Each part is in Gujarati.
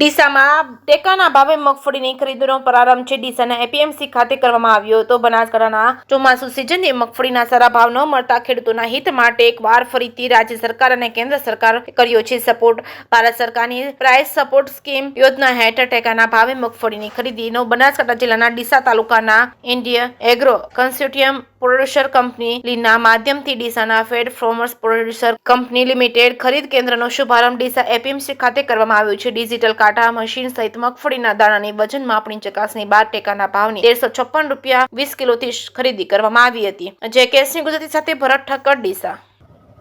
ડીસામાં ટેકાના ભાવે મગફળીની ખરીદીનો પ્રારંભ છે. ડીસાના એપીએમસી ખાતે કરવામાં આવ્યો હતો. બનાસકાંઠાના ચોમાસુ સિઝનની મગફળીના સારા ભાવ ન મળતા ખેડૂતોના હિત માટે એકવાર ફરીથી રાજ્ય સરકાર અને કેન્દ્ર સરકાર કર્યો છે સપોર્ટ. ભારત સરકારની પ્રાઇસ સપોર્ટ સ્કીમ યોજના હેઠળ ટેકાના ભાવે મગફળીની ખરીદીનો બનાસકાંઠા જિલ્લાના ડીસા તાલુકાના India agro consortium producer company લીના માધ્યમથી ડીસાના fed farmers producer company limited ખરીદ કેન્દ્રનો શુભારંભ ડીસા એપીએમસી ખાતે કરવામાં આવ્યો છે. ડિજિટલ કાંટા મશીન સહિત મગફળીના દાણાની વજન માપણી ચકાસણી બાદ ટેકાના ભાવની 1356 રૂપિયા 20 કિલોથી ખરીદી કરવામાં આવી હતી. જે કેસની ગુજરાતી સાથે ભરત ઠક્કર, ડીસા.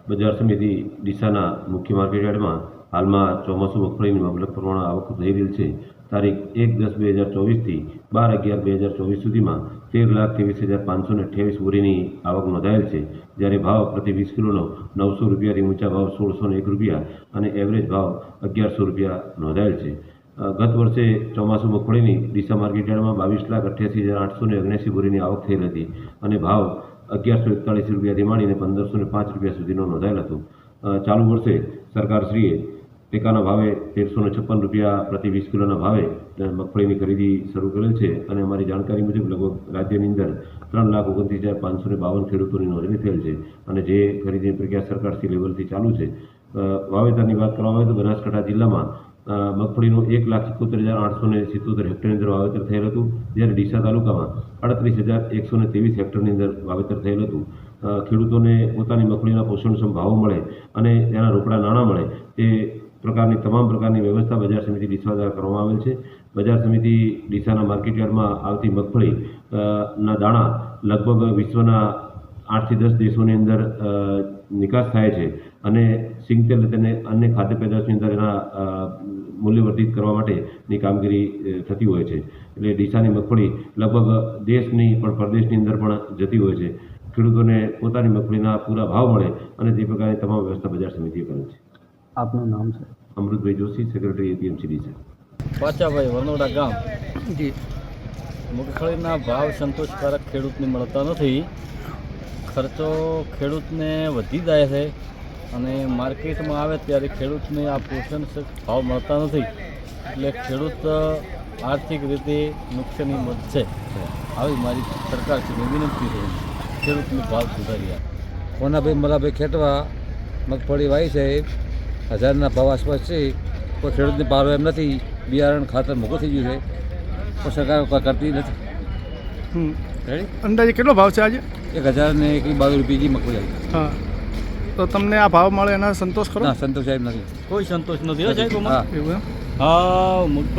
બજાર સમિતિ ડીસાના મુખ્ય માર્કેટ યાર્ડમાં હાલમાં ચોમાસુ મગફળીની મબલક પ્રમાણે આવક થઈ રહેલ છે. તારીખ 1/10/2024 થી 12/11/2024 સુધીમાં 13,23,528 બોરીની આવક નોંધાયેલ છે. જ્યારે ભાવ પ્રતિ 20 કિલોનો 900 રૂપિયાથી ઊંચા ભાવ 1,601 રૂપિયા અને એવરેજ ભાવ 1,100 રૂપિયા નોંધાયેલ છે. ગત વર્ષે ચોમાસુ મગફળીની ડીસા માર્કેટ યાર્ડમાં 22,88,879 બોરીની આવક થયેલ હતી અને ભાવ 1,141 રૂપિયાથી માંડીને 1,505 રૂપિયા સુધીનો નોંધાયેલ હતો. ચાલુ વર્ષે સરકારશ્રીએ ટેકાના ભાવે 1356 રૂપિયા પ્રતિ 20 કિલોના ભાવે મગફળીની ખરીદી શરૂ કરેલ છે અને અમારી જાણકારી મુજબ લગભગ રાજ્યની અંદર 3,29,552 ખેડૂતોની નોંધણી થયેલ છે અને જે ખરીદીની પ્રક્રિયા સરકારશ્રી લેવલથી ચાલુ છે. વાવેતરની વાત કરવામાં આવે તો બનાસકાંઠા જિલ્લામાં મગફળીનું 1,77,877 હેક્ટરની અંદર વાવેતર થયેલ હતું, જ્યારે ડીસા તાલુકામાં 38,123 હેક્ટરની અંદર વાવેતર થયેલ હતું. ખેડૂતોને પોતાની મગફળીના પોષણક્ષમ ભાવો મળે અને તેના રોકડા નાણાં મળે તે પ્રકારની તમામ પ્રકારની વ્યવસ્થા બજાર સમિતિ ડીસા દ્વારા કરવામાં આવેલ છે. બજાર સમિતિ ડીસાના માર્કેટ યાર્ડમાં આવતી મગફળી ના દાણા લગભગ વિશ્વના 8 થી 10 દેશોની અંદર નિકાસ થાય છે અને સિંગતેલ અને અન્ય ખાદ્ય પેદાશની અંદર એના મૂલ્યવર્ધિત કરવા માટેની કામગીરી થતી હોય છે. એટલે ડીસાની મગફળી લગભગ દેશની પણ પરદેશની અંદર પણ જતી હોય છે. ખેડૂતોને પોતાની મગફળીના પૂરા ભાવ મળે અને તે પ્રકારની તમામ વ્યવસ્થા બજાર સમિતિએ કરેલ છે. આપનું નામ છે? Amrutbhai Joshi, secretary APMC Deesa. પાચાભાઈ, વનોડા ગામ. જી. મગફળીના ભાવ સંતોષકારક ખેડૂતને મળતા નથી. ખર્ચો ખેડૂતને વધી જાય છે અને માર્કેટમાં આવે ત્યારે ખેડૂતને આ પોષણક્ષમ ભાવ મળતા નથી. એટલે ખેડૂત આર્થિક રીતે નુકસાનીમાં છે. આવી મારી સરકારશ્રીને વિનંતી છે, ખેડૂતનો ભાવ સુધારી આપે. કોનાભાઈ મલાભાઈ ખેટવા મગફળી વાવી છે, 1000ના ભાવ આસપાસ છે. કોઈ ખેડૂતને ભાવ એમ નથી. બિયારણ ખાતર મોંઘું થઈ ગયું છે, પણ સરકાર કોઈ કરતી નથી. અંદાજે કેટલો ભાવ છે આજે? 1,022 રૂપિયા મગફળી આવી. હા, તો તમને આ ભાવ મળે એના સંતોષ ખરો? ના, સંતોષ સાહેબ નથી. કોઈ સંતોષ નથી. એવું એમ? હા, મગફળી